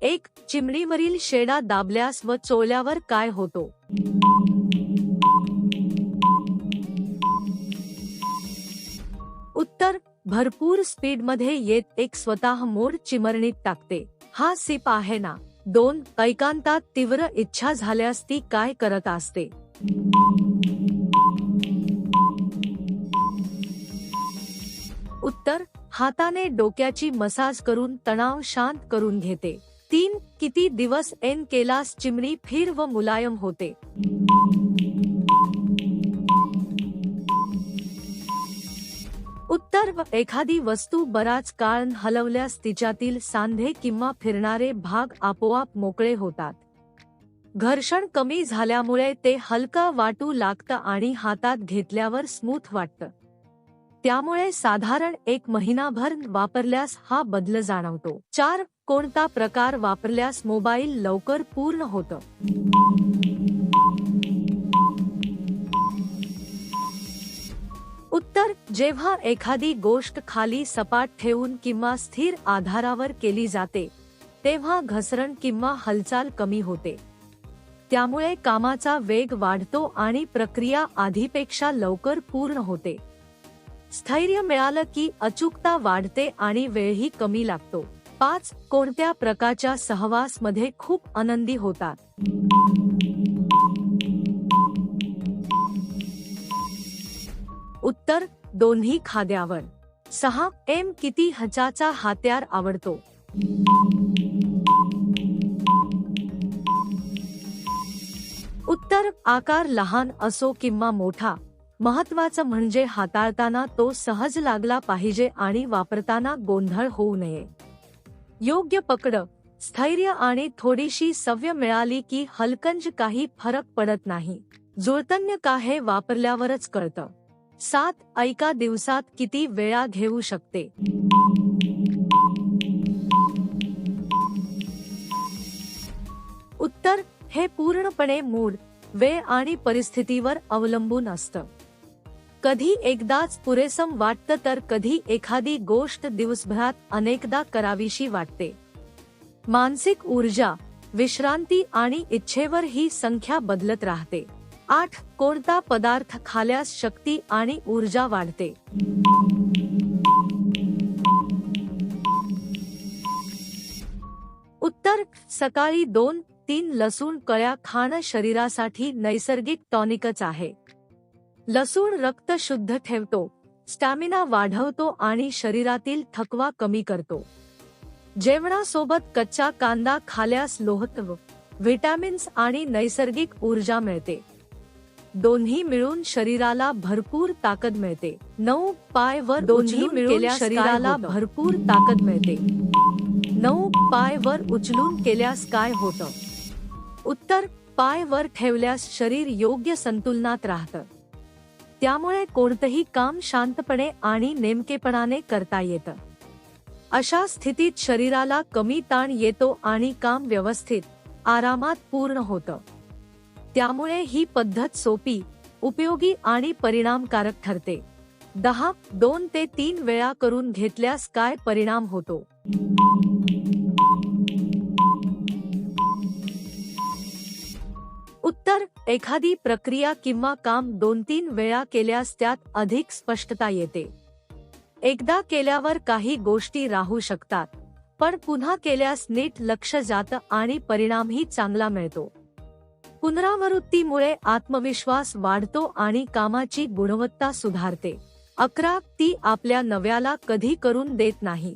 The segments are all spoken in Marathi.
1. चिमणीवरील शेडा दाबल्यास व चोळल्यावर काय होतो? उत्तर. भरपूर स्पीडमध्ये येत एक स्वतः मोड चिमरणीत टाकते. हा सिप आहे ना. 2. एकांतात तीव्र इच्छा झाल्यास ती काय करत असते? उत्तर. हाताने डोक्याची मसाज करून तणाव शांत करून घेते. 3. किती दिवस एन केलास चिमणी फिर व मुलायम होते? उत्तर. एखादी वस्तू बराच काळ हलवल्यास तिच्यातील सांधे किंवा फिरणारे भाग आपोआप मोकळे होतात. घर्षण कमी झाल्यामुळे ते हलकं वाटू लागतं आणि हातात घेतल्यावर स्मूथ वाटतं. त्यामुळे साधारण 1 महिनाभर वापरल्यास हा बदल जाणवतो. 4. कोणता प्रकार वापरल्यास मोबाईल लवकर पूर्ण होतं? उत्तर. जेव्हा एखादी गोष्ट खाली सपाट ठेवून किंवा स्थिर आधारावर केली जाते तेव्हा घसरण किंवा हालचाल कमी होते. त्यामुळे कामाचा वेग वाढतो आणि प्रक्रिया आधीपेक्षा लवकर पूर्ण होते. स्थैर्य मिळालं की अचूकता वाढते आणि वेळही कमी लागतो. 5. कोणत्या प्रकारच्या सहवास मध्ये खूप आनंदी होतात? उत्तर. दोन्ही खाद्यावर. 6. किती हजाचा हत्यार आवडतो? उत्तर. आकार लहान असो किंवा मोठा, महत्त्वाचं म्हणजे हाताळताना तो सहज लागला पाहिजे आणि वापरताना गोंधळ होऊ नये. योग्य पकड, स्थैर्य आणि थोडीशी सवय मिळाली की हलकंज काही फरक पडत नाही. जुळतन्य का हे वापरल्यावरच कळतं. 7. एका दिवसात किती वेळा घेऊ शकते? उत्तर. हे पूर्णपणे मूड, वेळ आणि परिस्थितीवर अवलंबून असतं. कधी एकदाच पुरेसं वाटतं तर कधी एखादी गोष्ट दिवसभरात अनेकदा करावीशी वाटते. मानसिक ऊर्जा, विश्रांती आणि इच्छेवर ही संख्या बदलत राहते. 8. कोणता पदार्थ खाल्यास शक्ती आणि ऊर्जा वाढते? उत्तर. सकाळी 2-3 लसूण कळ्या खाणं शरीरासाठी नैसर्गिक टॉनिकच आहे. लसूण रक्त शुद्ध ठेवतो, स्टॅमिना वाढवतो आणि शरीरातील थकवा कमी करतो. जेवणासोबत कच्चा कांदा खाल्यास लोहतत्व, व्हिटॅमिन्स आणि नैसर्गिक ऊर्जा मिळते. दोन्ही मिळून शरीराला भरपूर ताकद मिळते. 9. पाय वर दोन्ही मिळून शरीराला भरपूर ताकद मिळते. 9. पाय वर उचलून केल्यास काय होतं? उत्तर. पाय वर ठेवल्यास शरीर योग्य संतुलनात राहतं. त्यामुळे कोणतंही काम शांतपणे आणि नेमकेपणाने करता येतं. अशा स्थितीत शरीराला कमी ताण येतो आणि काम व्यवस्थित, आरामात पूर्ण होतं. त्यामुळे ही पद्धत सोपी, उपयोगी आणि परिणामकारक ठरते. 10. 2 ते 3 वेळा करून घेतल्यास काय परिणाम होतो? उत्तर. एखादी प्रक्रिया किंवा काम 2-3 वेळा केल्यास त्यात अधिक स्पष्टता येते. एकदा केल्यावर काही गोष्टी राहू शकतात, पण पुन्हा केल्यास नीट लक्ष जातं आणि परिणामही चांगला मिळतो. पुनरावृत्तीमुळे आत्मविश्वास वाढतो आणि कामाची गुणवत्ता सुधारते. 11. ती आपल्या नव्याला कधी करून देत नाही.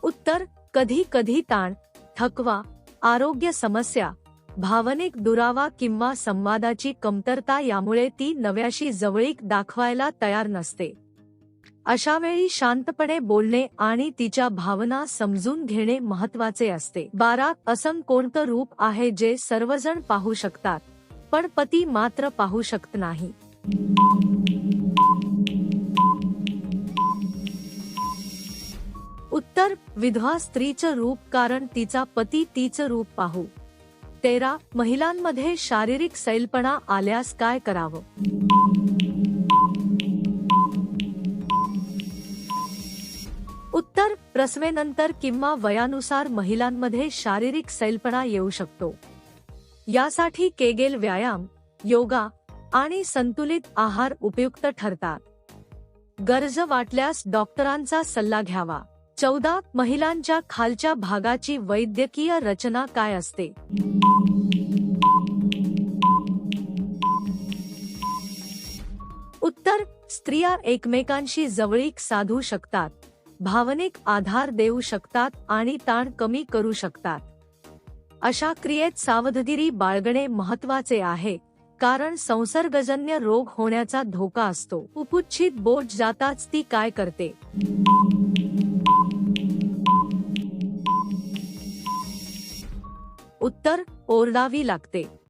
उत्तर. कधी कधी ताण, थकवा, आरोग्य समस्या, भावनिक दुरावा किंवा संवादाची कमतरता यामुळे ती नव्याशी जवळीक दाखवायला तयार नसते. अशा वेळी शांतपणे बोलणे आणि तिच्या भावना समजून घेणे महत्त्वाचे असते. 12. असं कोणतं रूप आहे जे सर्वजण पाहू शकतात, पण पती मात्र पाहू शकत नाही? उत्तर. विधवा स्त्रीचं रूप, कारण तिचा पती तिचं रूप पाहू. 13. महिलांमध्ये शारीरिक सैलपणा आल्यास काय करावं? उत्तर, प्रसवेनंतर किंवा वयानुसार महिलांमध्ये शारीरिक सैलपणा येऊ शकतो. यासाठी केगेल व्यायाम, योगा आणि संतुलित आहार उपयुक्त ठरतात. गरज वाटल्यास डॉक्टरांचा सल्ला घ्यावा. 14. महिलांच्या खालच्या भागाची वैद्यकीय रचना काय असते? उत्तर, स्त्रिया एकमेकांशी जवळीक साधू शकतात, भावनिक आधार देऊ शकतात आणि ताण कमी करू शकतात. अशा क्रियेत सावधगिरी बाळगणे महत्त्वाचे आहे, कारण संसर्गजन्य रोग होण्याचा धोका असतो. कुपुच्छित बोट जाताच ती काय करते? उत्तर, ओरडावी लागते.